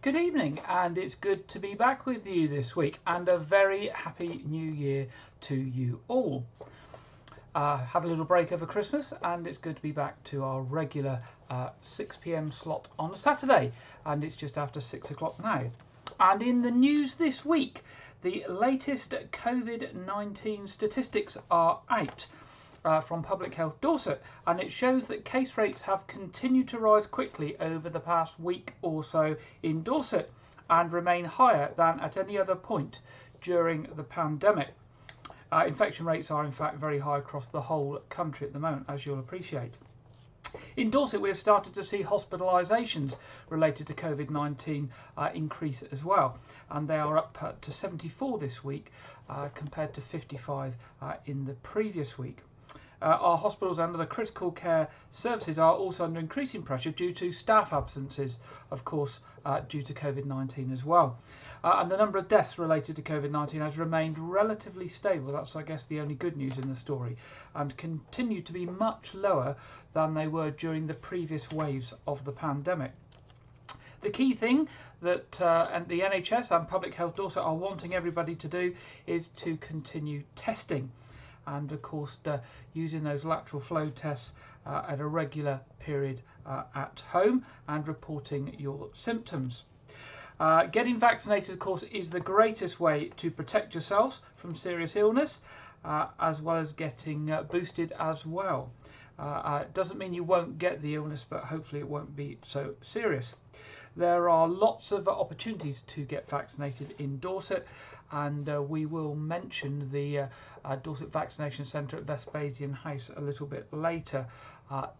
Good evening, and it's good to be back with you this week, and a very happy new year to you all. Had a little break over Christmas, and it's good to be back to our regular 6 p.m. slot on a Saturday, and it's just after 6 o'clock now. And in the news this week, the latest COVID-19 statistics are out from Public Health Dorset, and it shows that case rates have continued to rise quickly over the past week or so in Dorset and remain higher than at any other point during the pandemic. Infection rates are in fact very high across the whole country at the moment, as you'll appreciate. In Dorset, we have started to see hospitalisations related to COVID-19 increase as well, and they are up to 74 this week compared to 55 in the previous week. Our hospitals and other critical care services are also under increasing pressure due to staff absences, of course, due to COVID-19 as well. And the number of deaths related to COVID-19 has remained relatively stable. That's, I guess, the only good news in the story, and continue to be much lower than they were during the previous waves of the pandemic. The key thing that and the NHS and Public Health Dorset are wanting everybody to do is to continue testing. And of course using those lateral flow tests at a regular period at home and reporting your symptoms. Getting vaccinated, of course, is the greatest way to protect yourselves from serious illness, as well as getting boosted as well. It doesn't mean you won't get the illness, but hopefully it won't be so serious. There are lots of opportunities to get vaccinated in Dorset, and we will mention the Dorset Vaccination Centre at Vespasian House a little bit later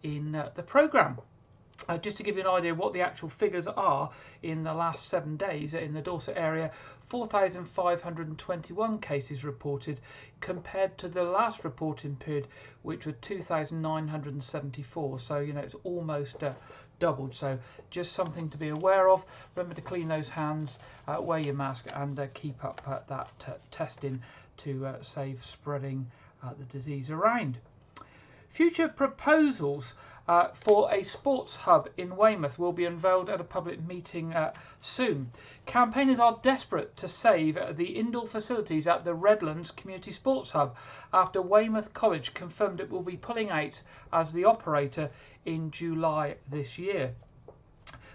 in the programme. Just to give you an idea of what the actual figures are, in the last 7 days in the Dorset area, 4,521 cases reported compared to the last reporting period, which was 2,974. So, you know, it's almost doubled. So just something to be aware of. Remember to clean those hands, wear your mask, and keep up that testing to save spreading the disease around. Future proposals for a sports hub in Weymouth will be unveiled at a public meeting soon. Campaigners are desperate to save the indoor facilities at the Redlands Community Sports Hub after Weymouth College confirmed it will be pulling out as the operator in July this year.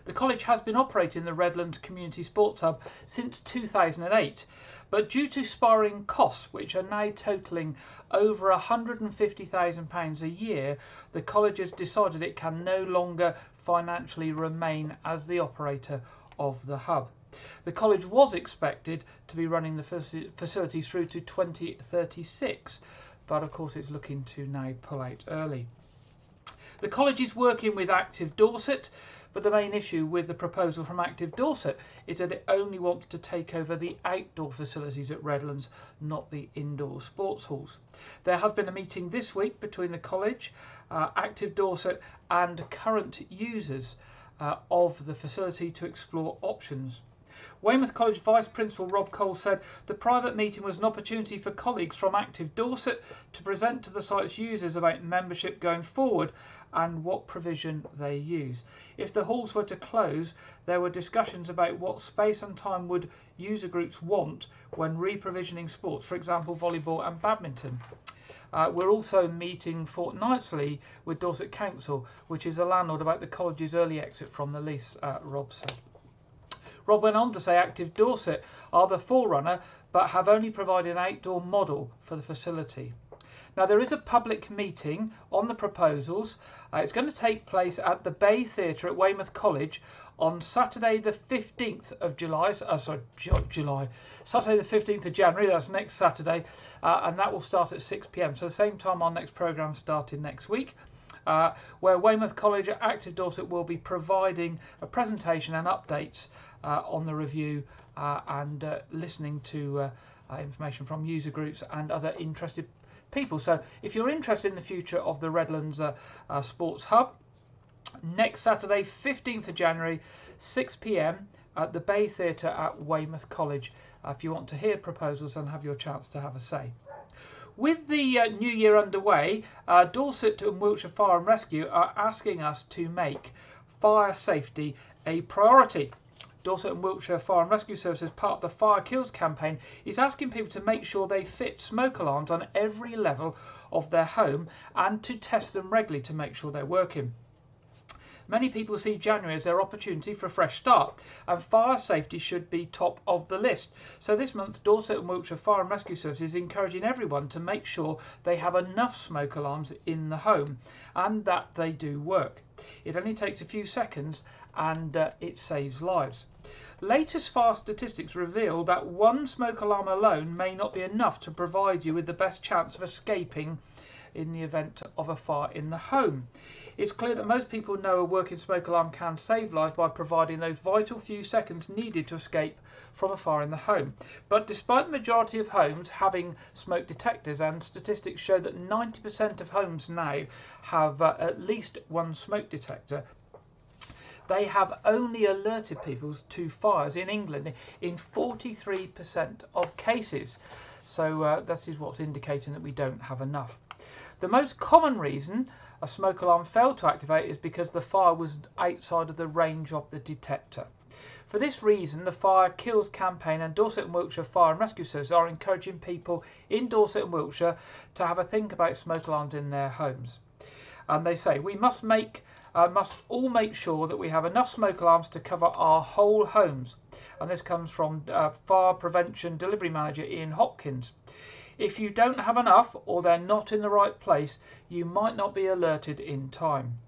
The college has been operating the Redlands Community Sports Hub since 2008, but due to spiralling costs, which are now totalling over £150,000 a year, the college has decided it can no longer financially remain as the operator of the hub. The college was expected to be running the facilities through to 2036, but of course it's looking to now pull out early. The college is working with Active Dorset, but the main issue with the proposal from Active Dorset is that it only wants to take over the outdoor facilities at Redlands, not the indoor sports halls. There has been a meeting this week between the college, Active Dorset and current users of the facility to explore options. Weymouth College Vice Principal Rob Cole said the private meeting was an opportunity for colleagues from Active Dorset to present to the site's users about membership going forward and what provision they use. If the halls were to close, there were discussions about what space and time would user groups want when re-provisioning sports, for example volleyball and badminton. We're also meeting fortnightly with Dorset Council, which is a landlord, about the college's early exit from the lease, Rob said. Rob went on to say Active Dorset are the forerunner, but have only provided an outdoor model for the facility. Now, there is a public meeting on the proposals. It's going to take place at the Bay Theatre at Weymouth College on Saturday the 15th of July, Saturday the 15th of January, that's next Saturday, and that will start at 6 p.m. So the same time our next programme starting next week, where Weymouth College at Active Dorset will be providing a presentation and updates on the review and listening to information from user groups and other interested people. So if you're interested in the future of the Redlands Sports Hub, next Saturday 15th of January 6 p.m. at the Bay Theatre at Weymouth College, if you want to hear proposals and have your chance to have a say. With the new year underway, Dorset and Wiltshire Fire and Rescue are asking us to make fire safety a priority. Dorset and Wiltshire Fire and Rescue Service, as part of the Fire Kills campaign, is asking people to make sure they fit smoke alarms on every level of their home and to test them regularly to make sure they're working. Many people see January as their opportunity for a fresh start, and fire safety should be top of the list. So this month, Dorset and Wiltshire Fire and Rescue Service is encouraging everyone to make sure they have enough smoke alarms in the home and that they do work. It only takes a few seconds and it saves lives. Latest fire statistics reveal that one smoke alarm alone may not be enough to provide you with the best chance of escaping in the event of a fire in the home. It's clear that most people know a working smoke alarm can save lives by providing those vital few seconds needed to escape from a fire in the home. But despite the majority of homes having smoke detectors, and statistics show that 90% of homes now have at least one smoke detector, they have only alerted people to fires in England in 43% of cases. So this is what's indicating that we don't have enough. The most common reason a smoke alarm failed to activate is because the fire was outside of the range of the detector. For this reason, the Fire Kills campaign and Dorset and Wiltshire Fire and Rescue Service are encouraging people in Dorset and Wiltshire to have a think about smoke alarms in their homes. And they say we must all make sure that we have enough smoke alarms to cover our whole homes. And this comes from Fire Prevention Delivery Manager Ian Hopkins. If you don't have enough, or they're not in the right place, you might not be alerted in time.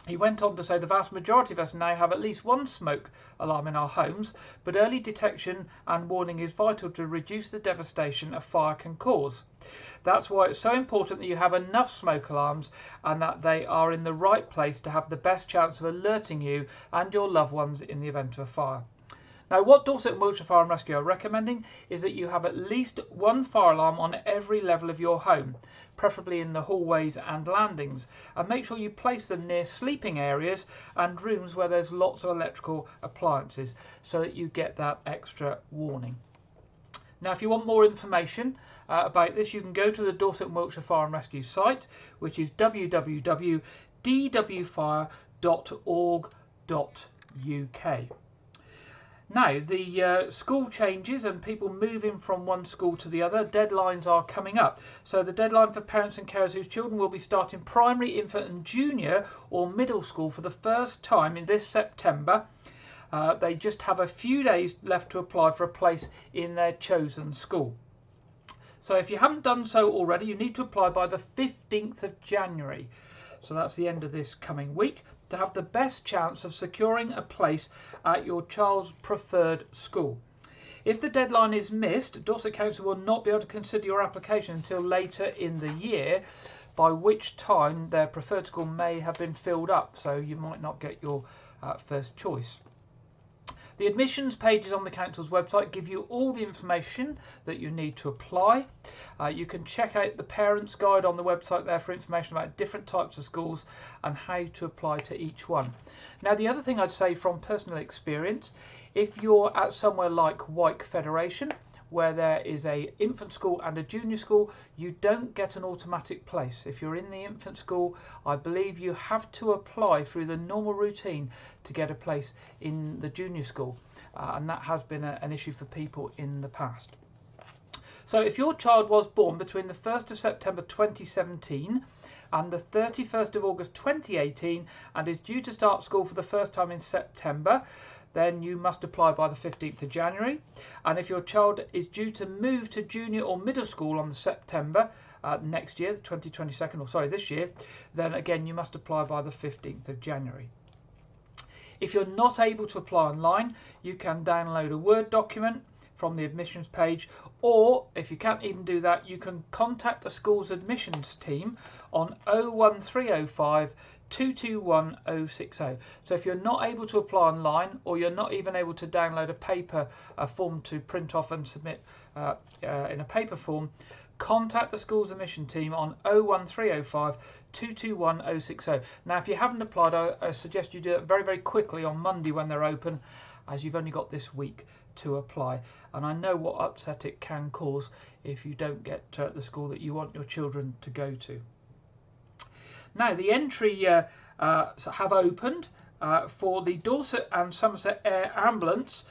He went on to say the vast majority of us now have at least one smoke alarm in our homes, but early detection and warning is vital to reduce the devastation a fire can cause. That's why it's so important that you have enough smoke alarms and that they are in the right place to have the best chance of alerting you and your loved ones in the event of a fire. Now, what Dorset and Wiltshire Fire and Rescue are recommending is that you have at least one fire alarm on every level of your home, preferably in the hallways and landings, and make sure you place them near sleeping areas and rooms where there's lots of electrical appliances so that you get that extra warning. Now, if you want more information about this, you can go to the Dorset and Wiltshire Fire and Rescue site, which is www.dwfire.org.uk. Now, the school changes and people moving from one school to the other, deadlines are coming up. So the deadline for parents and carers whose children will be starting primary, infant and junior or middle school for the first time in this September, they just have a few days left to apply for a place in their chosen school. So if you haven't done so already, you need to apply by the 15th of January. So that's the end of this coming week, to have the best chance of securing a place at your child's preferred school. If the deadline is missed, Dorset Council will not be able to consider your application until later in the year, by which time their preferred school may have been filled up, so you might not get your first choice. The admissions pages on the council's website give you all the information that you need to apply. You can check out the parents guide on the website there for information about different types of schools and how to apply to each one. Now, the other thing I'd say from personal experience, if you're at somewhere like Wyke Federation, where there is a infant school and a junior school, you don't get an automatic place. If you're in the infant school, I believe you have to apply through the normal routine to get a place in the junior school, and that has been an issue for people in the past. So if your child was born between the 1st of September 2017 and the 31st of August 2018 and is due to start school for the first time in September, then you must apply by the 15th of January. And if your child is due to move to junior or middle school on September next year, this year, then again you must apply by the 15th of January. If you're not able to apply online, you can download a Word document from the admissions page, or if you can't even do that, you can contact a school's admissions team on 01305 221 060. So if you're not able to apply online, or you're not even able to download a form to print off and submit in a paper form, contact the school's admission team on 01305 221 060. Now, if you haven't applied, I suggest you do that very, very quickly on Monday when they're open, as you've only got this week to apply. And I know what upset it can cause if you don't get the school that you want your children to go to. Now, the entry have opened for the Dorset and Somerset Air Ambulance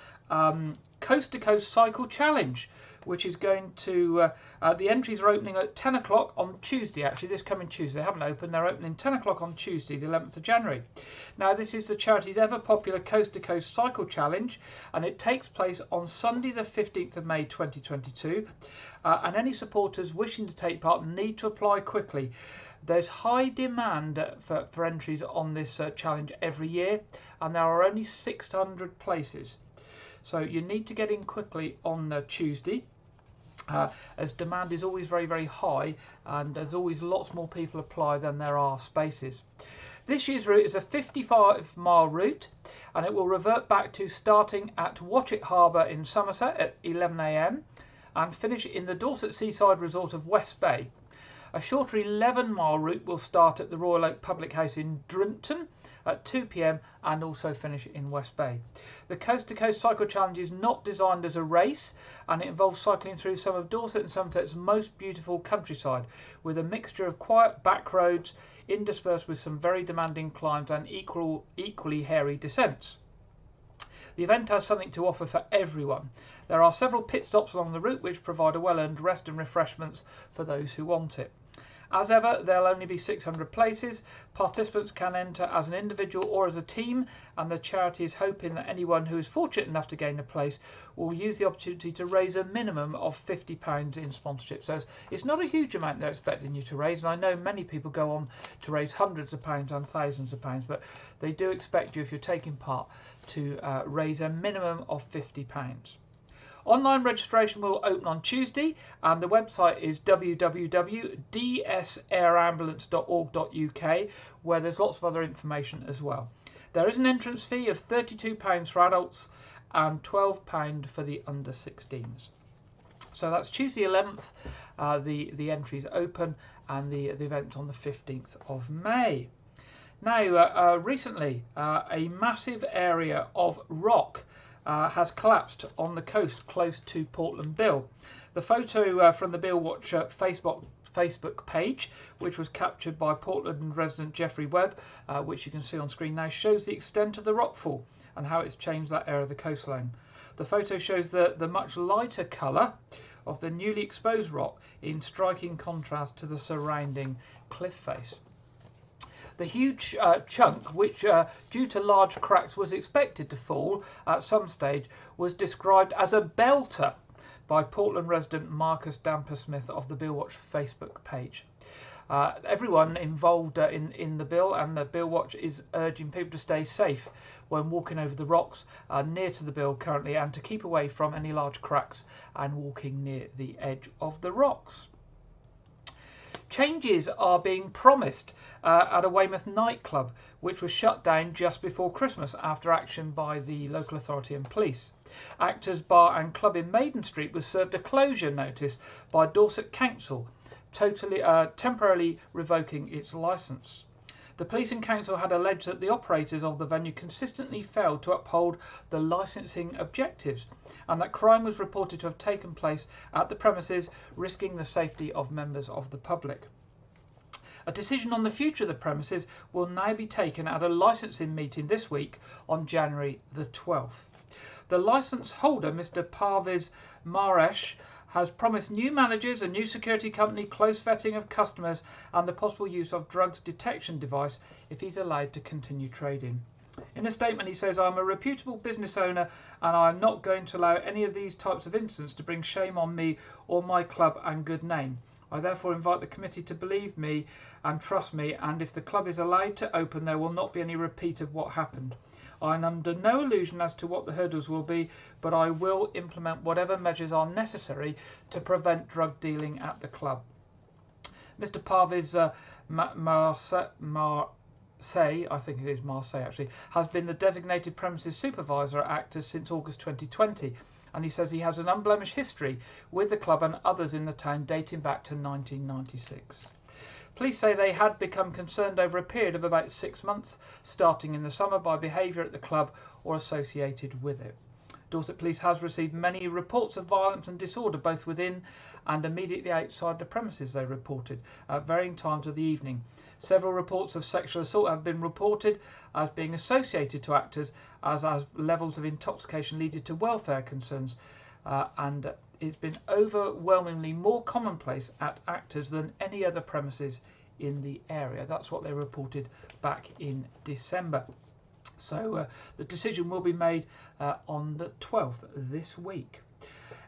Coast to Coast Cycle Challenge, which is going to, the entries are opening at 10 o'clock on Tuesday, actually, this coming Tuesday. They haven't opened, they're opening 10 o'clock on Tuesday, the 11th of January. Now, this is the charity's ever popular Coast to Coast Cycle Challenge, and it takes place on Sunday, the 15th of May 2022. And any supporters wishing to take part need to apply quickly. There's high demand for entries on this challenge every year, and there are only 600 places. So you need to get in quickly on Tuesday, as demand is always very, very high, and there's always lots more people apply than there are spaces. This year's route is a 55-mile route, and it will revert back to starting at Watchet Harbour in Somerset at 11 AM and finish in the Dorset Seaside Resort of West Bay. A shorter 11-mile route will start at the Royal Oak Public House in Drimpton at 2 PM and also finish in West Bay. The Coast to Coast Cycle Challenge is not designed as a race, and it involves cycling through some of Dorset and Somerset's most beautiful countryside, with a mixture of quiet back roads interspersed with some very demanding climbs and equally hairy descents. The event has something to offer for everyone. There are several pit stops along the route which provide a well-earned rest and refreshments for those who want it. As ever, there'll only be 600 places. Participants can enter as an individual or as a team, and the charity is hoping that anyone who is fortunate enough to gain a place will use the opportunity to raise a minimum of £50 in sponsorship. So it's not a huge amount they're expecting you to raise, and I know many people go on to raise hundreds of pounds and thousands of pounds, but they do expect you, if you're taking part, to raise a minimum of £50. Online registration will open on Tuesday, and the website is www.dsairambulance.org.uk, where there's lots of other information as well. There is an entrance fee of £32 for adults and £12 for the under 16s. So that's Tuesday 11th, the entries open, and the event's on the 15th of May. Now, recently, a massive area of rock has collapsed on the coast close to Portland Bill. The photo from the Bill Watch Facebook page, which was captured by Portland resident Jeffrey Webb, which you can see on screen now, shows the extent of the rockfall and how it's changed that area of the coastline. The photo shows the much lighter colour of the newly exposed rock in striking contrast to the surrounding cliff face. The huge chunk, which due to large cracks was expected to fall at some stage, was described as a belter by Portland resident Marcus Damper-Smith of the Bill Watch Facebook page. Everyone involved in the Bill and the Bill Watch is urging people to stay safe when walking over the rocks near to the Bill currently, and to keep away from any large cracks and walking near the edge of the rocks. Changes are being promised at a Weymouth nightclub, which was shut down just before Christmas after action by the local authority and police. Actors Bar and Club in Maiden Street was served a closure notice by Dorset Council, temporarily revoking its licence. The police and council had alleged that the operators of the venue consistently failed to uphold the licensing objectives, and that crime was reported to have taken place at the premises, risking the safety of members of the public. A decision on the future of the premises will now be taken at a licensing meeting this week on January the 12th. The licence holder, Mr. Parviz Maresh, has promised new managers, a new security company, close vetting of customers, and the possible use of drugs detection device if he's allowed to continue trading. In a statement, he says, "I'm a reputable business owner, and I'm not going to allow any of these types of incidents to bring shame on me or my club and good name. I therefore invite the committee to believe me and trust me, and if the club is allowed to open, there will not be any repeat of what happened. I am under no illusion as to what the hurdles will be, but I will implement whatever measures are necessary to prevent drug dealing at the club." Mr. Parviz Marseille, I think it is Marseille actually, has been the designated premises supervisor at Actors since August 2020, and he says he has an unblemished history with the club and others in the town dating back to 1996. Police say they had become concerned over a period of about 6 months, starting in the summer, by behaviour at the club or associated with it. Dorset Police has received many reports of violence and disorder both within and immediately outside the premises, they reported, at varying times of the evening. Several reports of sexual assault have been reported as being associated to actors as levels of intoxication leading to welfare concerns, and it's been overwhelmingly more commonplace at actors than any other premises in the area. That's what they reported back in December. So the decision will be made on the 12th this week.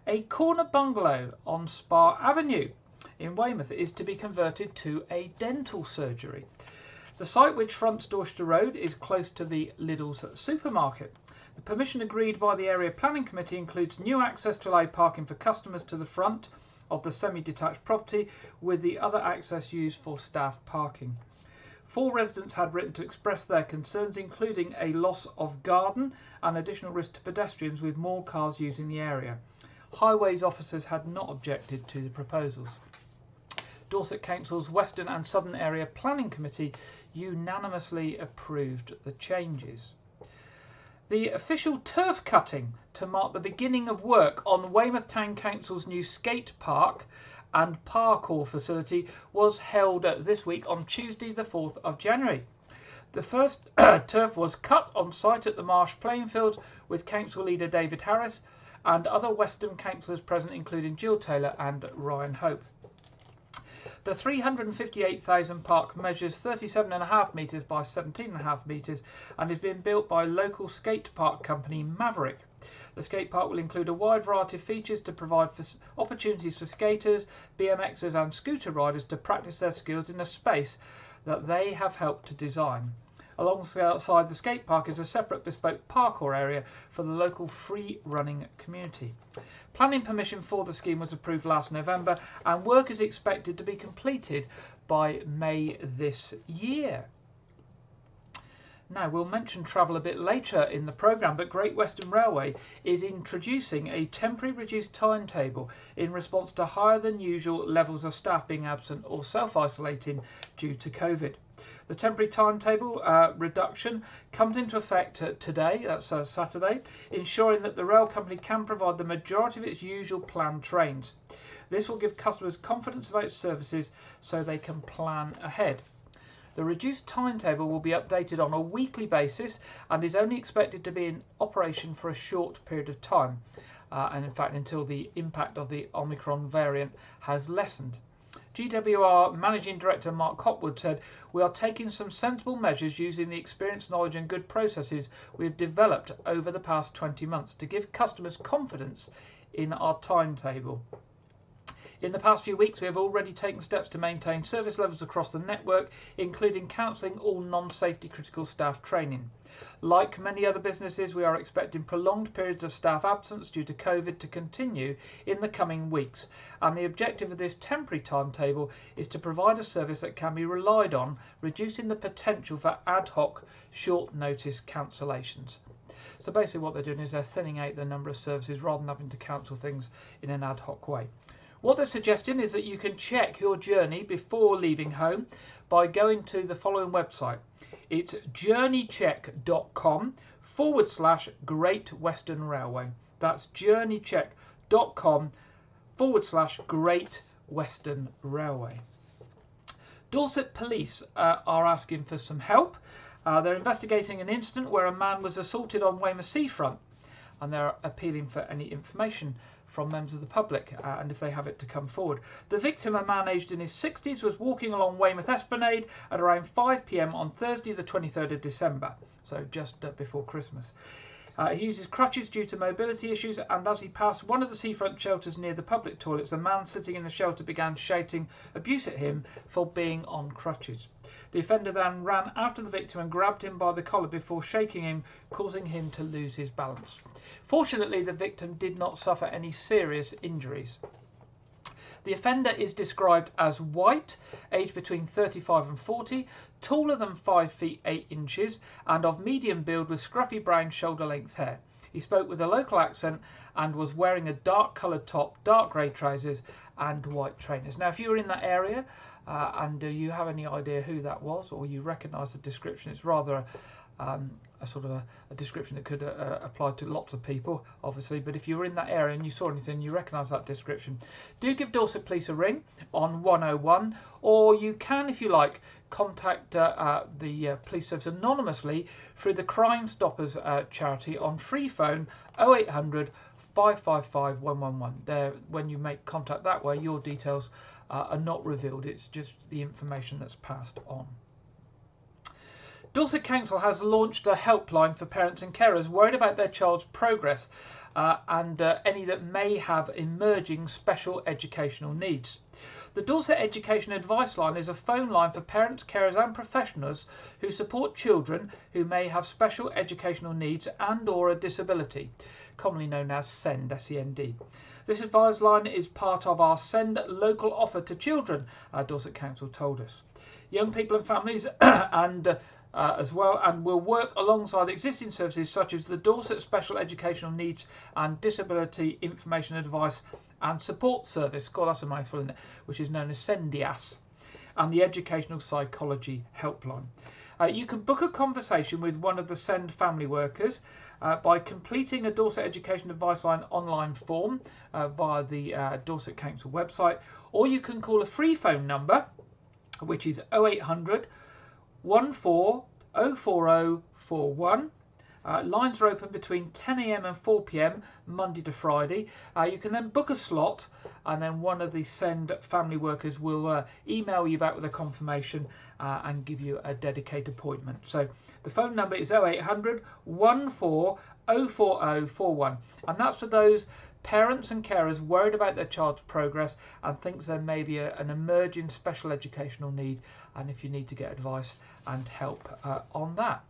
A corner bungalow on Spa Avenue in Weymouth is to be converted to a dental surgery. The site, which fronts Dorchester Road, is close to the Lidl's supermarket. The permission agreed by the Area Planning Committee includes new access to allow parking for customers to the front of the semi-detached property, with the other access used for staff parking. 4 residents had written to express their concerns, including a loss of garden and additional risk to pedestrians with more cars using the area. Highways officers had not objected to the proposals. Dorset Council's Western and Southern Area Planning Committee unanimously approved the changes. The official turf cutting to mark the beginning of work on Weymouth Town Council's new skate park and parkour facility was held this week on Tuesday the 4th of January. The first turf was cut on site at the Marsh playing field with council leader David Harris and other Western councillors present, including Jill Taylor and Ryan Hope. The 358,000 park measures 37.5 metres by 17.5 metres and is being built by local skate park company Maverick. The skate park will include a wide variety of features to provide opportunities for skaters, BMXers and scooter riders to practice their skills in a space that they have helped to design. Alongside the skate park is a separate bespoke parkour area for the local free running community. Planning permission for the scheme was approved last November and work is expected to be completed by May this year. Now, we'll mention travel a bit later in the programme, but Great Western Railway is introducing a temporary reduced timetable in response to higher than usual levels of staff being absent or self-isolating due to COVID. The temporary timetable reduction comes into effect today, that's Saturday, ensuring that the rail company can provide the majority of its usual planned trains. This will give customers confidence about services so they can plan ahead. The reduced timetable will be updated on a weekly basis and is only expected to be in operation for a short period of time, and in fact until the impact of the Omicron variant has lessened. GWR Managing Director Mark Hopwood said, "We are taking some sensible measures using the experience, knowledge and good processes we have developed over the past 20 months to give customers confidence in our timetable. In the past few weeks, we have already taken steps to maintain service levels across the network, including cancelling all non-safety critical staff training. Like many other businesses, we are expecting prolonged periods of staff absence due to COVID to continue in the coming weeks, and the objective of this temporary timetable is to provide a service that can be relied on, reducing the potential for ad hoc short notice cancellations." So basically what they're doing is they're thinning out the number of services rather than having to cancel things in an ad hoc way. What they're suggesting is that you can check your journey before leaving home by going to the following website. It's journeycheck.com/Great Western Railway. That's journeycheck.com/Great Western Railway. Dorset Police are asking for some help. They're investigating an incident where a man was assaulted on Weymouth seafront, and they're appealing for any information from members of the public, and if they have it, to come forward. The victim, a man aged in his 60s, was walking along Weymouth Esplanade at around 5 p.m. on Thursday the 23rd of December, so just before Christmas. He uses crutches due to mobility issues, and as he passed one of the seafront shelters near the public toilets, a man sitting in the shelter began shouting abuse at him for being on crutches. The offender then ran after the victim and grabbed him by the collar before shaking him, causing him to lose his balance. Fortunately, the victim did not suffer any serious injuries. The offender is described as white, aged between 35 and 40, taller than 5 feet 8 inches, and of medium build with scruffy brown shoulder-length hair. He spoke with a local accent and was wearing a dark-coloured top, dark grey trousers and white trainers. Now, if you were in that area and you have any idea who that was, or you recognise the description, it's rather a sort of a description that could apply to lots of people, obviously. But if you were in that area and you saw anything, you recognise that description, do give Dorset Police a ring on 101, or you can, if you like, contact the police service anonymously through the Crime Stoppers charity on free phone 0800 555 111. There, when you make contact that way, your details are not revealed. It's just the information that's passed on. Dorset Council has launched a helpline for parents and carers worried about their child's progress and any that may have emerging special educational needs. The Dorset Education Advice Line is a phone line for parents, carers and professionals who support children who may have special educational needs and or a disability, commonly known as SEND, S-E-N-D. This advice line is part of our Send local offer to children, Dorset Council told us. Young people and families and as well, and will work alongside existing services such as the Dorset Special Educational Needs and Disability Information Advice and Support Service, God that's a mouthful, isn't it, which is known as SENDIAS, and the Educational Psychology Helpline. You can book a conversation with one of the SEND family workers by completing a Dorset Education Advice Line online form via the Dorset Council website, or you can call a free phone number which is 0800 1404041. Lines are open between 10 AM and 4 PM Monday to Friday. You can then book a slot, and then one of the SEND family workers will email you back with a confirmation and give you a dedicated appointment. So the phone number is 0800 1404041, and that's for those parents and carers worried about their child's progress and thinks there may be an emerging special educational need, and if you need to get advice and help on that.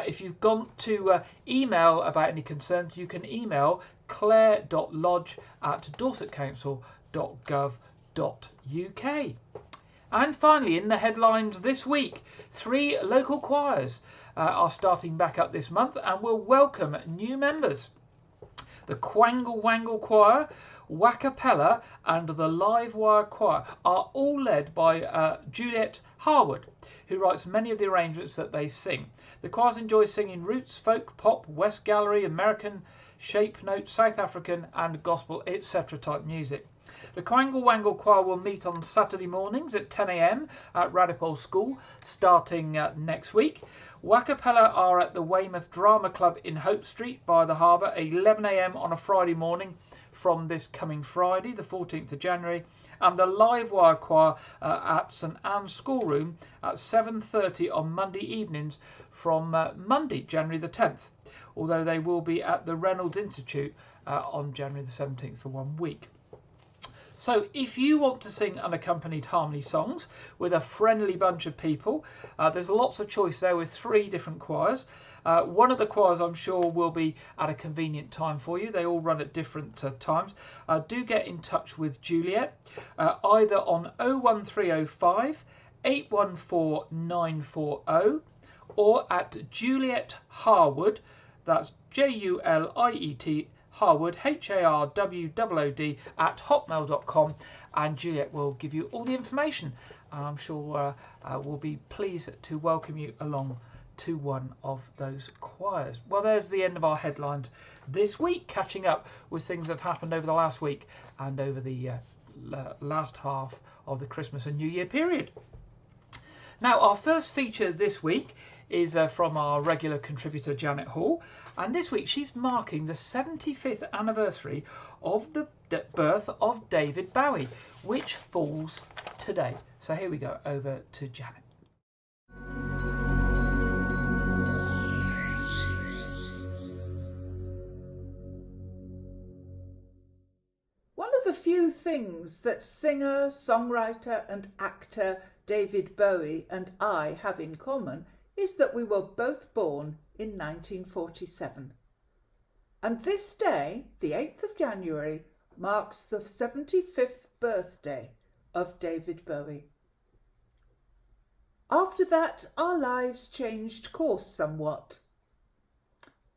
If you've gone to email about any concerns, you can email claire.lodge@dorsetcouncil.gov.uk. And finally, in the headlines this week, 3 local choirs are starting back up this month and will welcome new members. The Quangle Wangle Choir, Wackapella and the Livewire Choir are all led by Juliet Harwood, who writes many of the arrangements that they sing. The choirs enjoy singing roots, folk, pop, West Gallery, American, shape note, South African and gospel, etc. type music. The Quangle Wangle Choir will meet on Saturday mornings at 10 AM at Radipole School, starting next week. Wackapella are at the Weymouth Drama Club in Hope Street by the harbour at 11 AM on a Friday morning from this coming Friday, the 14th of January. And the Livewire Choir at St Anne's Schoolroom at 7:30 on Monday evenings from Monday, January the 10th, although they will be at the Reynolds Institute on January the 17th for 1 week. So if you want to sing unaccompanied harmony songs with a friendly bunch of people, there's lots of choice there with 3 different choirs. One of the choirs I'm sure will be at a convenient time for you. They all run at different times. Do get in touch with Juliet, either on 01305 814 940 or at Juliet Harwood, that's Juliet Harwood, HARWOOD @hotmail.com, and Juliet will give you all the information, and I'm sure we'll be pleased to welcome you along to one of those choirs. Well, there's the end of our headlines this week, catching up with things that have happened over the last week and over the last half of the Christmas and New Year period. Now, our first feature this week is from our regular contributor Janet Hall, and this week she's marking the 75th anniversary of the birth of David Bowie, which falls today. So here we go, over to Janet. One of the few things that singer, songwriter and actor David Bowie and I have in common is that we were both born in 1947. And this day, the 8th of January, marks the 75th birthday of David Bowie. After that, our lives changed course somewhat.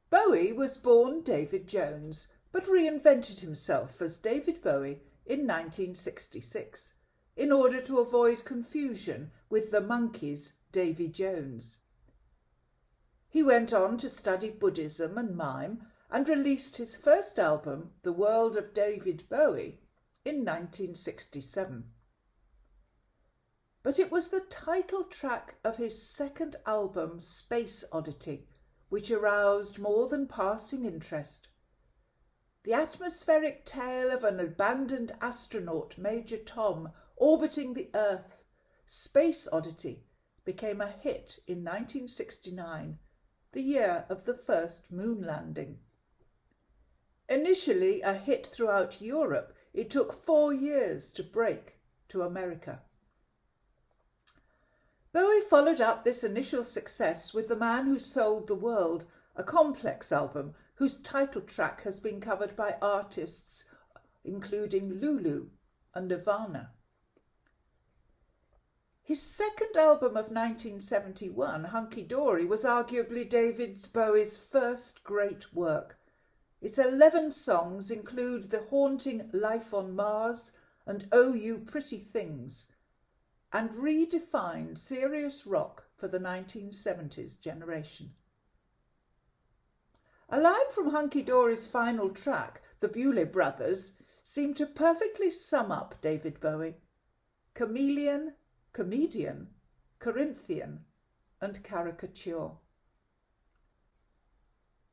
Bowie was born David Jones, but reinvented himself as David Bowie in 1966 in order to avoid confusion with the Monkees' Davy Jones. He went on to study Buddhism and mime and released his first album, The World of David Bowie, in 1967. But it was the title track of his second album, Space Oddity, which aroused more than passing interest. The atmospheric tale of an abandoned astronaut, Major Tom, orbiting the Earth, Space Oddity, became a hit in 1969, the year of the first moon landing. Initially a hit throughout Europe, it took 4 years to break to America. Bowie followed up this initial success with The Man Who Sold the World, a complex album whose title track has been covered by artists including Lulu and Nirvana. His second album of 1971, Hunky Dory, was arguably David Bowie's first great work. Its 11 songs include the haunting Life on Mars and Oh You Pretty Things, and redefined serious rock for the 1970s generation. A line from Hunky Dory's final track, The Bewlay Brothers, seemed to perfectly sum up David Bowie. Chameleon, comedian, Corinthian, and caricature.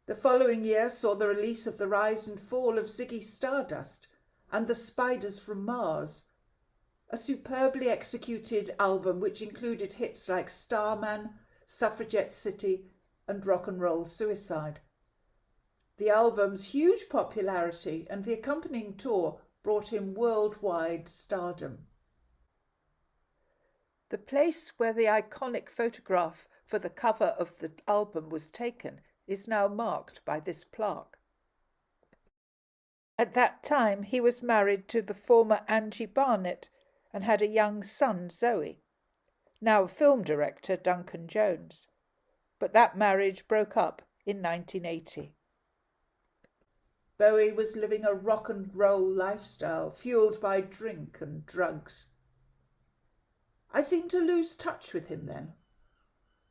The following year saw the release of The Rise and Fall of Ziggy Stardust and The Spiders from Mars, a superbly executed album which included hits like Starman, Suffragette City, and Rock and Roll Suicide. The album's huge popularity and the accompanying tour brought him worldwide stardom. The place where the iconic photograph for the cover of the album was taken is now marked by this plaque. At that time, he was married to the former Angie Barnett and had a young son, Zoe, now film director Duncan Jones, but that marriage broke up in 1980. Bowie was living a rock and roll lifestyle fueled by drink and drugs. I seemed to lose touch with him then,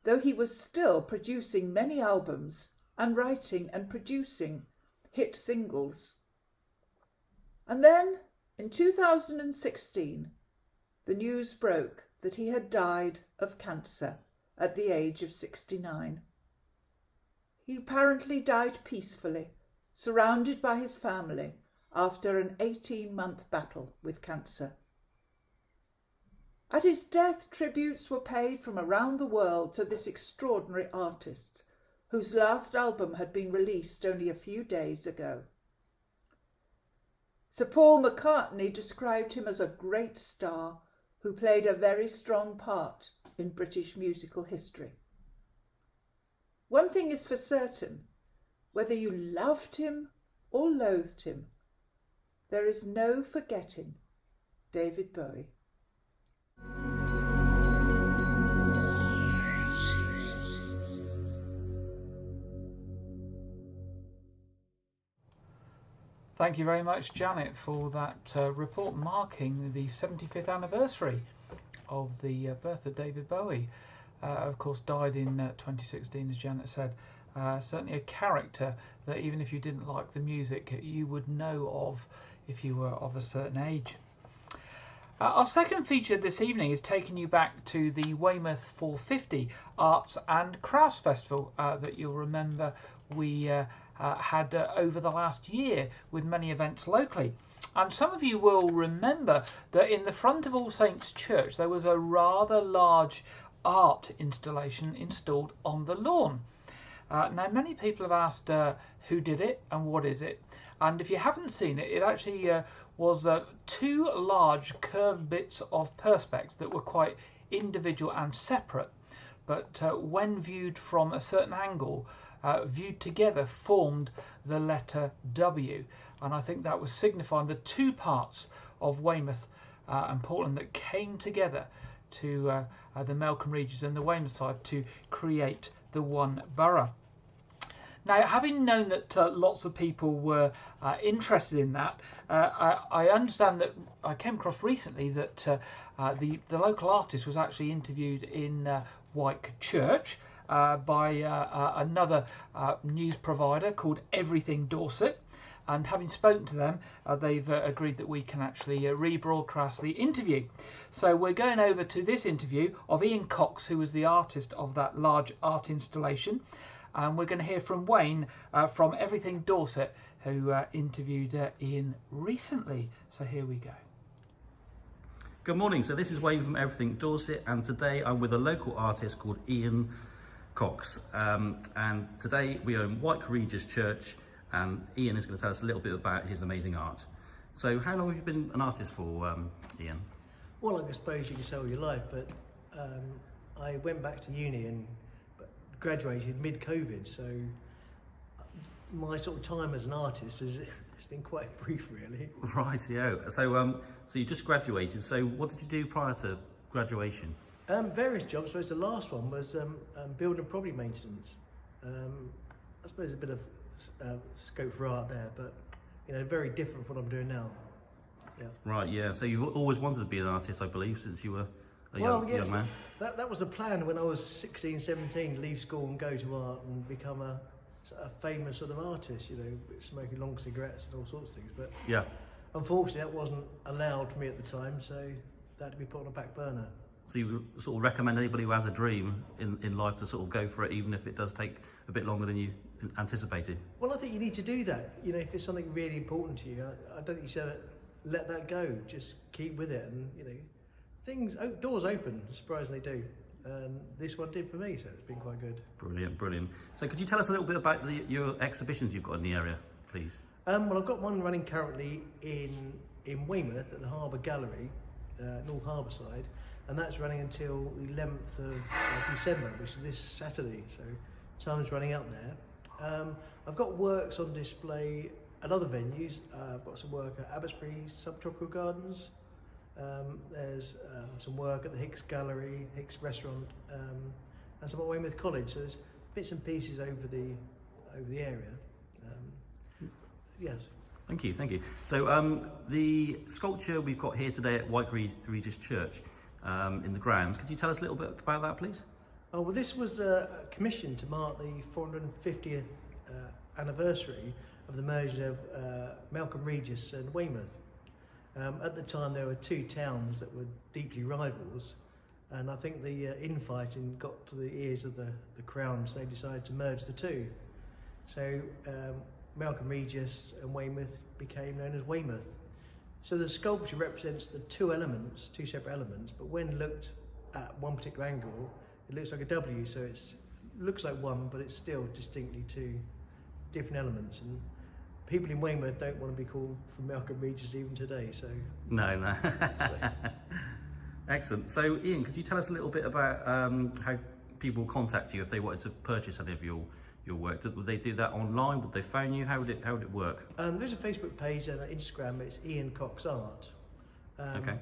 though he was still producing many albums and writing and producing hit singles. And then, in 2016, the news broke that he had died of cancer at the age of 69. He apparently died peacefully, surrounded by his family, after an 18-month battle with cancer. At his death, tributes were paid from around the world to this extraordinary artist, whose last album had been released only a few days ago. Sir Paul McCartney described him as a great star who played a very strong part in British musical history. One thing is for certain, whether you loved him or loathed him, there is no forgetting David Bowie. Thank you very much, Janet, for that report marking the 75th anniversary of the birth of David Bowie. Of course, died in 2016, as Janet said. Certainly a character that even if you didn't like the music, you would know of if you were of a certain age. Our second feature this evening is taking you back to the Weymouth 450 Arts and Crafts Festival that you'll remember we had over the last year with many events locally. And some of you will remember that in the front of All Saints Church there was a rather large art installation installed on the lawn. Now many people have asked who did it and what is it, and if you haven't seen it, it actually was two large curved bits of perspex that were quite individual and separate, but when viewed from a certain angle, viewed together, formed the letter W, and I think that was signifying the two parts of Weymouth and Portland that came together to the Melcombe regions and the Weymouth side to create the one borough. Now, having known that lots of people were interested in that, I understand that I came across recently that the local artist was actually interviewed in Wyke Church, by another news provider called Everything Dorset. And having spoken to them, they've agreed that we can actually rebroadcast the interview. So we're going over to this interview of Ian Cox, who was the artist of that large art installation. And we're going to hear from Wayne from Everything Dorset, who interviewed Ian recently. So here we go. Good morning. So this is Wayne from Everything Dorset, and today I'm with a local artist called Ian Cox. And today we are in White Regis Church, and Ian is going to tell us a little bit about his amazing art. So how long have you been an artist for, Ian? Well, I suppose you can say all your life, but I went back to uni and graduated mid-COVID, so my sort of time as an artist it's been quite brief, really. Right, yeah. So you just graduated. So what did you do prior to graduation? Various jobs. I suppose the last one was building property maintenance. I suppose a bit of scope for art there, but very different from what I'm doing now. Yeah. Right, yeah. So you've always wanted to be an artist, I believe, since you were a young man. That was the plan when I was 16, 17, leave school and go to art and become a famous sort of artist, smoking long cigarettes and all sorts of things. But yeah, unfortunately that wasn't allowed for me at the time, so that had to be put on a back burner. So you would sort of recommend anybody who has a dream in life to sort of go for it, even if it does take a bit longer than you anticipated? Well, I think you need to do that. If it's something really important to you, I don't think you should let that go. Just keep with it, and doors open, surprisingly do. And this one did for me, so it's been quite good. Brilliant, brilliant. So could you tell us a little bit about your exhibitions you've got in the area, please? Well, I've got one running currently in Weymouth at the Harbour Gallery, North Harbour side, and that's running until the 11th of December, which is this Saturday, so time's running out there. I've got works on display at other venues. I've got some work at Abbotsbury Subtropical Gardens. There's some work at the Hicks Gallery, Hicks Restaurant, and some at Weymouth College. So there's bits and pieces over the area. Yes. Thank you, thank you. So the sculpture we've got here today at White Regis Church in the grounds, could you tell us a little bit about that, please? Oh, well, this was commissioned to mark the 450th anniversary of the merger of Melcombe Regis and Weymouth. At the time, there were two towns that were deeply rivals, and I think the infighting got to the ears of the Crown, so they decided to merge the two. So Melcombe Regis and Weymouth became known as Weymouth. So the sculpture represents the two separate elements, but when looked at one particular angle, it looks like a W, so it looks like one, but it's still distinctly two different elements. And people in Weymouth don't want to be called from Melcombe Regis even today, so... No. Excellent. So, Ian, could you tell us a little bit about how people contact you if they wanted to purchase any of your work? Would they do that online? Would they phone you? How would it work? There's a Facebook page and an Instagram. It's Ian Cox Art. Okay.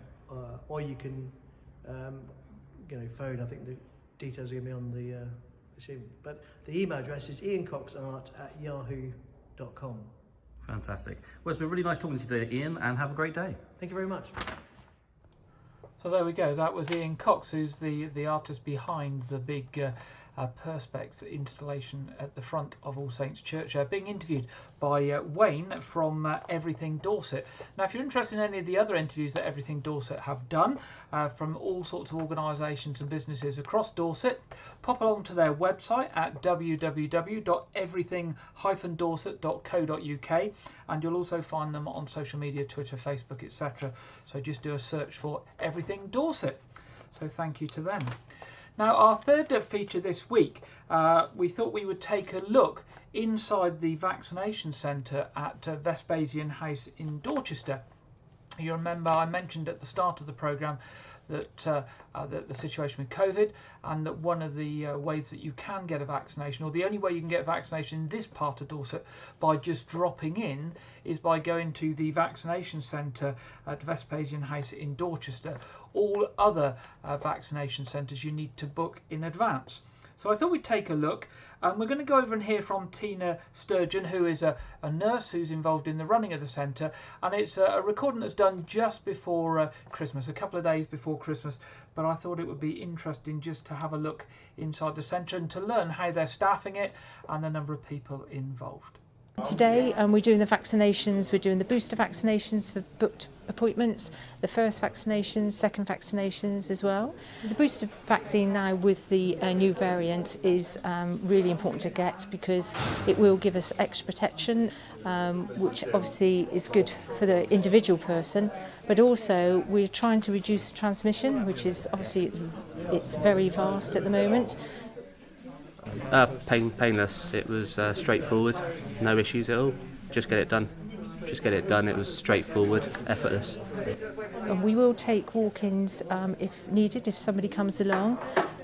Or you can, phone. I think the details are going to be on the but the email address is iancoxart@yahoo.com. Fantastic. Well, it's been really nice talking to you today, Ian, and have a great day. Thank you very much. So there we go. That was Ian Cox, who's the artist behind the big Perspex installation at the front of All Saints Church, being interviewed by Wayne from Everything Dorset. Now, if you're interested in any of the other interviews that Everything Dorset have done from all sorts of organisations and businesses across Dorset, pop along to their website at www.everything-dorset.co.uk, and you'll also find them on social media, Twitter, Facebook, etc. So just do a search for Everything Dorset. So thank you to them. Now, our third feature this week, we thought we would take a look inside the vaccination centre at Vespasian House in Dorchester. You remember I mentioned at the start of the programme that the situation with COVID, and that one of the ways that you can get a vaccination, or the only way you can get a vaccination in this part of Dorset by just dropping in, is by going to the vaccination centre at Vespasian House in Dorchester. All other vaccination centres you need to book in advance. So I thought we'd take a look. We're going to go over and hear from Tina Sturgeon, who is a nurse who's involved in the running of the centre, and it's a recording that's done just before Christmas, a couple of days before Christmas, but I thought it would be interesting just to have a look inside the centre and to learn how they're staffing it and the number of people involved. Today we're doing the vaccinations, we're doing the booster vaccinations for booked appointments, the first vaccinations, second vaccinations as well. The booster vaccine now with the new variant is really important to get because it will give us extra protection, which obviously is good for the individual person, but also we're trying to reduce transmission, which is obviously it's very vast at the moment. Painless. It was straightforward, no issues at all. Just get it done. It was straightforward, effortless. And we will take walk-ins if needed, if somebody comes along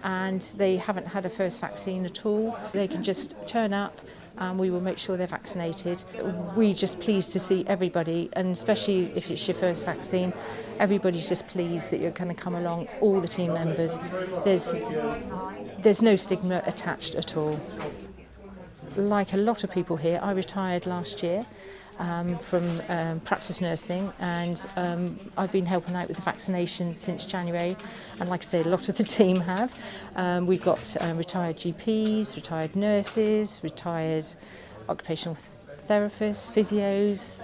and they haven't had a first vaccine at all. They can just turn up and we will make sure they're vaccinated. We're just pleased to see everybody, and especially if it's your first vaccine, everybody's just pleased that you're going to come along, all the team members. There's no stigma attached at all. Like a lot of people here, I retired last year from practice nursing, and I've been helping out with the vaccinations since January, and like I say, a lot of the team have. We've got retired GPs, retired nurses, retired occupational therapists, physios,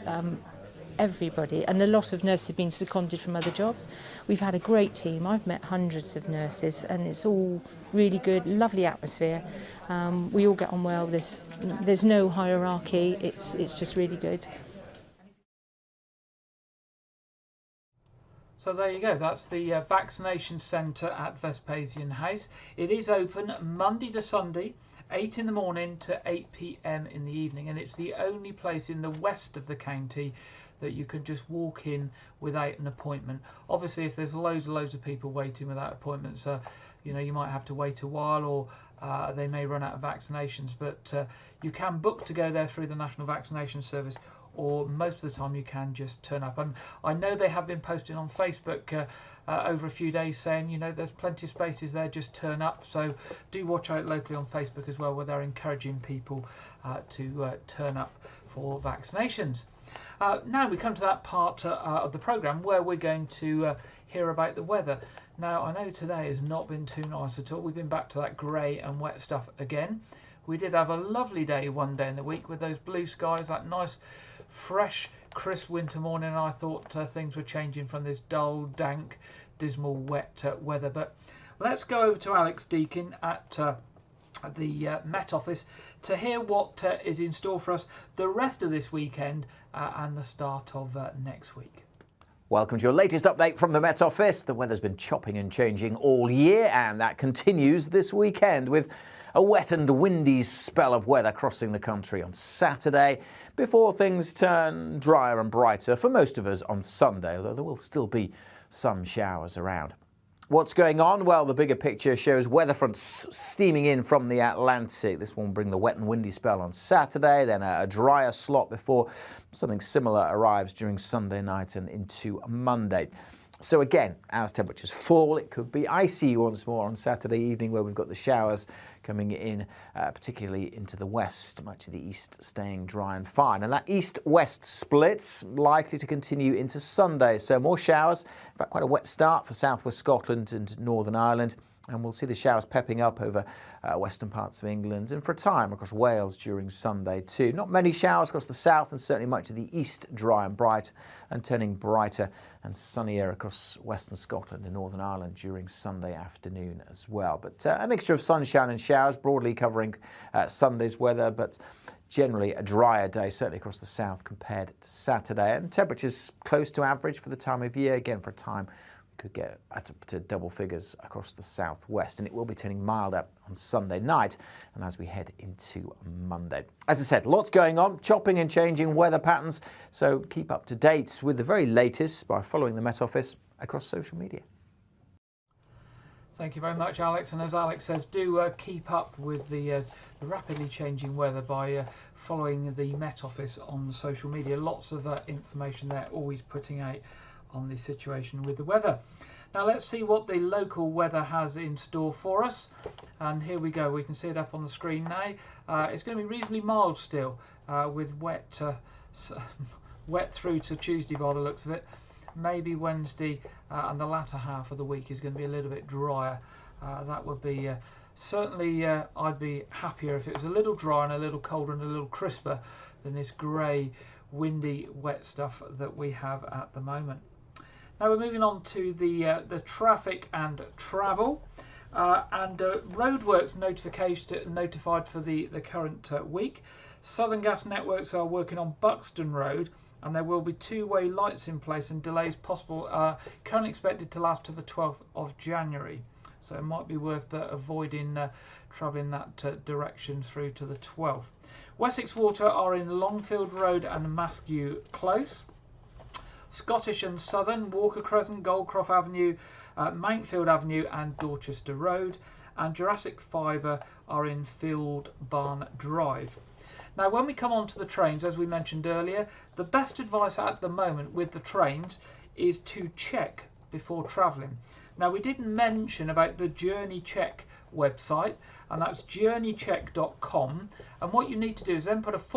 everybody, and a lot of nurses have been seconded from other jobs. We've had a great team. I've met hundreds of nurses and it's all really good, lovely atmosphere. We all get on well. There's no hierarchy. It's just really good. So there you go, that's the vaccination centre at Vespasian House. It is open Monday to Sunday, 8 in the morning to 8 p.m. in the evening, and it's the only place in the west of the county that you can just walk in without an appointment. Obviously, if there's loads of people waiting without appointments, you might have to wait a while, or they may run out of vaccinations, but you can book to go there through the National Vaccination Service, or most of the time you can just turn up. And I know they have been posting on Facebook over a few days saying, there's plenty of spaces there, just turn up. So do watch out locally on Facebook as well, where they're encouraging people to turn up for vaccinations. Now we come to that part of the programme where we're going to hear about the weather. Now I know today has not been too nice at all. We've been back to that grey and wet stuff again. We did have a lovely day one day in the week with those blue skies, that nice fresh crisp winter morning, and I thought things were changing from this dull, dank, dismal, wet weather. But let's go over to Alex Deakin at the Met Office to hear what is in store for us the rest of this weekend and the start of next week. Welcome to your latest update from the Met Office. The weather's been chopping and changing all year, and that continues this weekend with a wet and windy spell of weather crossing the country on Saturday before things turn drier and brighter for most of us on Sunday, although there will still be some showers around. What's going on? Well, the bigger picture shows weather fronts steaming in from the Atlantic. This will bring the wet and windy spell on Saturday, then a drier slot before something similar arrives during Sunday night and into Monday. So again, as temperatures fall, it could be icy once more on Saturday evening, where we've got the showers coming in, particularly into the west, much of the east staying dry and fine. And that east-west split's likely to continue into Sunday. So more showers, in fact quite a wet start for southwest Scotland and Northern Ireland. And we'll see the showers pepping up over western parts of England and for a time across Wales during Sunday too. Not many showers across the south and certainly much of the east dry and bright, and turning brighter and sunnier across western Scotland and Northern Ireland during Sunday afternoon as well. But a mixture of sunshine and showers broadly covering Sunday's weather, but generally a drier day, certainly across the south compared to Saturday. And temperatures close to average for the time of year, again for a time could get up to double figures across the southwest, and it will be turning milder on Sunday night and as we head into Monday. As I said, lots going on, chopping and changing weather patterns, so keep up to date with the very latest by following the Met Office across social media. Thank you very much, Alex. And as Alex says, do keep up with the rapidly changing weather by following the Met Office on social media. Lots of information there, always putting out on the situation with the weather. Now let's see what the local weather has in store for us. And here we go, we can see it up on the screen now. It's going to be reasonably mild still, with wet through to Tuesday by the looks of it. Maybe Wednesday and the latter half of the week is going to be a little bit drier. That would be certainly, I'd be happier if it was a little drier and a little colder and a little crisper than this grey, windy, wet stuff that we have at the moment. Now we're moving on to the traffic and travel. Roadworks notified for the current week. Southern Gas Networks are working on Buxton Road, and there will be two-way lights in place and delays possible. Currently expected to last to the 12th of January. So it might be worth avoiding travelling that direction through to the 12th. Wessex Water are in Longfield Road and Maskew Close. Scottish and Southern, Walker Crescent, Goldcroft Avenue, Mountfield Avenue and Dorchester Road. And Jurassic Fibre are in Field Barn Drive. Now when we come on to the trains, as we mentioned earlier, the best advice at the moment with the trains is to check before travelling. Now we did mention about the Journey Check website, and that's journeycheck.com, and what you need to do is then put a /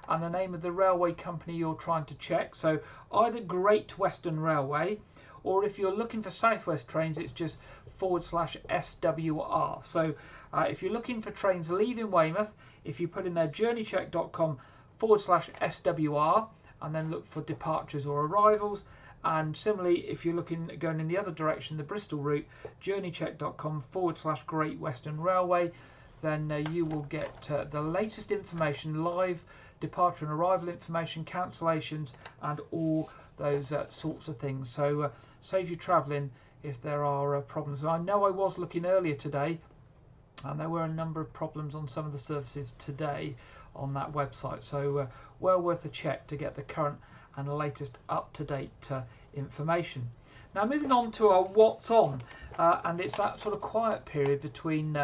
and the name of the railway company you're trying to check. So either Great Western Railway, or if you're looking for South West trains, it's just /SWR. So if you're looking for trains leaving Weymouth, if you put in there journeycheck.com /SWR and then look for departures or arrivals. And similarly, if you're going in the other direction, the Bristol route, journeycheck.com /Great Western Railway, then you will get the latest information, live departure and arrival information, cancellations, and all those sorts of things. So save you travelling if there are problems. I know I was looking earlier today, and there were a number of problems on some of the services today on that website. So well worth a check to get the current and the latest up-to-date information. Now moving on to our what's on, and it's that sort of quiet period between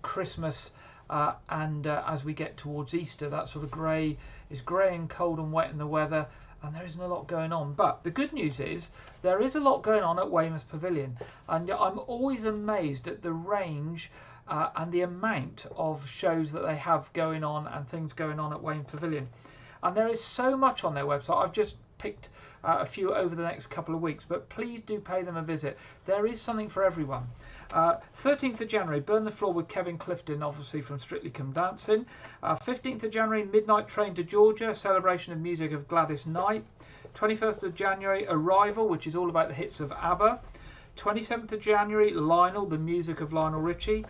Christmas and as we get towards Easter. That sort of grey and cold and wet in the weather, and there isn't a lot going on. But the good news is there is a lot going on at Weymouth Pavilion, and I'm always amazed at the range and the amount of shows that they have going on and things going on at Weymouth Pavilion. And there is so much on their website. I've just picked a few over the next couple of weeks, but please do pay them a visit. There is something for everyone. 13th of January, Burn the Floor with Kevin Clifton, obviously from Strictly Come Dancing. 15th of January, Midnight Train to Georgia, celebration of music of Gladys Knight. 21st of January, Arrival, which is all about the hits of ABBA. 27th of January, Lionel, the music of Lionel Richie.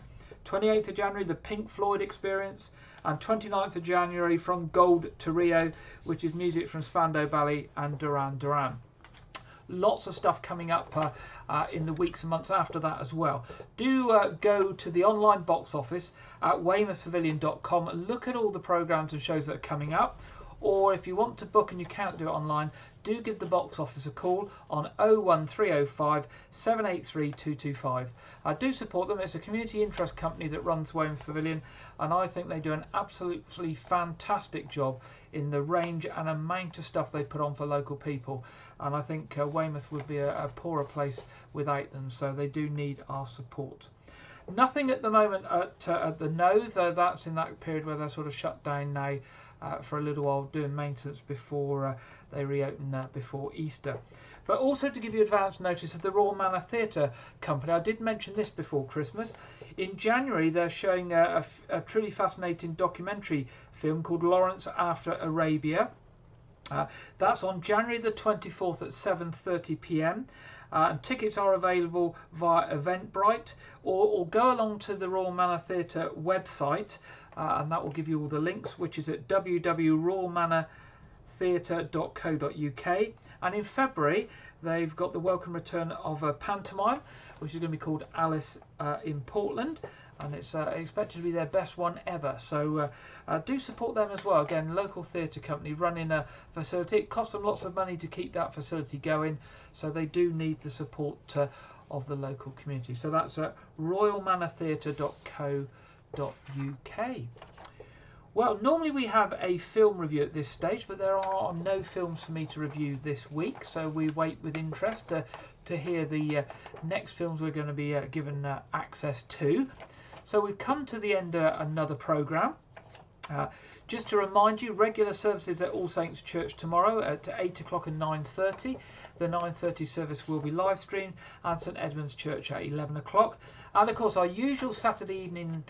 28th of January, the Pink Floyd Experience. And 29th of January, From Gold to Rio, which is music from Spandau Ballet and Duran Duran. Lots of stuff coming up in the weeks and months after that as well. Do go to the online box office at weymouthpavilion.com and look at all the programmes and shows that are coming up. Or if you want to book and you can't do it online, do give the box office a call on 01305 783 225. Do support them. It's a community interest company that runs Weymouth Pavilion, and I think they do an absolutely fantastic job in the range and amount of stuff they put on for local people. And I think Weymouth would be a poorer place without them, so they do need our support. Nothing at the moment at the Nose. That's in that period where they're sort of shut down now for a little while, doing maintenance before they reopen before Easter. But also to give you advance notice of the Royal Manor Theatre Company. I did mention this before Christmas. In January they're showing a truly fascinating documentary film called Lawrence After Arabia. That's on January the 24th at 7:30 p.m. And tickets are available via Eventbrite, or go along to the Royal Manor Theatre website, and that will give you all the links, which is at www.royalmanortheatre.co.uk. And in February they've got the welcome return of a pantomime, which is going to be called Alice in Portland, and it's expected to be their best one ever. So do support them as well. Again, local theatre company running a facility. It costs them lots of money to keep that facility going, so they do need the support of the local community. So that's at royalmanortheatre.co.uk. Well, normally we have a film review at this stage, but there are no films for me to review this week, so we wait with interest to hear the next films we're going to be given access to. So we've come to the end of another programme. Just to remind you, regular services at All Saints Church tomorrow at 8 o'clock and 9:30. The 9:30 service will be live streamed, and St Edmund's Church at 11 o'clock. And of course, our usual Saturday evening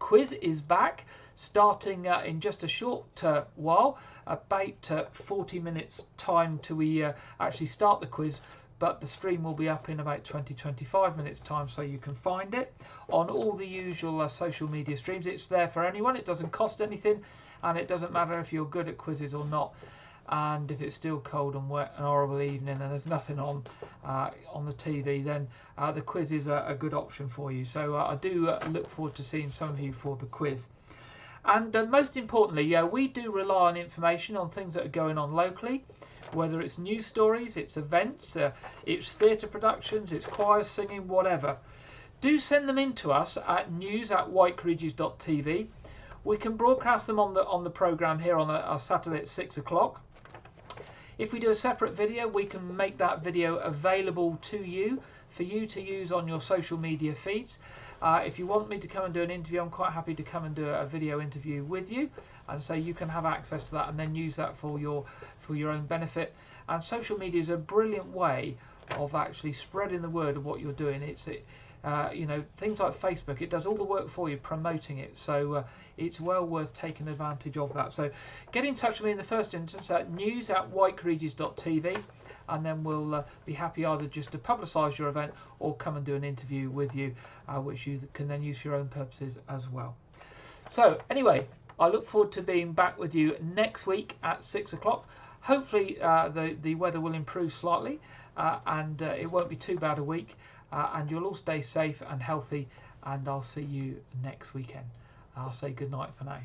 quiz is back, starting in just a short while, about 40 minutes time till we actually start the quiz. But the stream will be up in about 20-25 minutes time, so you can find it on all the usual social media streams. It's there for anyone. It doesn't cost anything, and it doesn't matter if you're good at quizzes or not. And if it's still cold and wet and horrible evening and there's nothing on the TV, then the quiz is a good option for you. So I do look forward to seeing some of you for the quiz. And most importantly, we do rely on information on things that are going on locally, whether it's news stories, it's events, it's theatre productions, it's choirs singing, whatever. Do send them in to us at news@whiteregis.tv. We can broadcast them on the programme here on a Saturday at 6 o'clock. If we do a separate video, we can make that video available to you for you to use on your social media feeds. If you want me to come and do an interview, I'm quite happy to come and do a video interview with you, and so you can have access to that and then use that for your own benefit. And social media is a brilliant way of actually spreading the word of what you're doing. You know, things like Facebook, it does all the work for you promoting it, so it's well worth taking advantage of that. So get in touch with me in the first instance at news@whiteregis.tv, and then we'll be happy either just to publicise your event or come and do an interview with you, which you can then use for your own purposes as well. So anyway, I look forward to being back with you next week at 6 o'clock. Hopefully the weather will improve slightly, and it won't be too bad a week, and you'll all stay safe and healthy, and I'll see you next weekend. I'll say good night for now.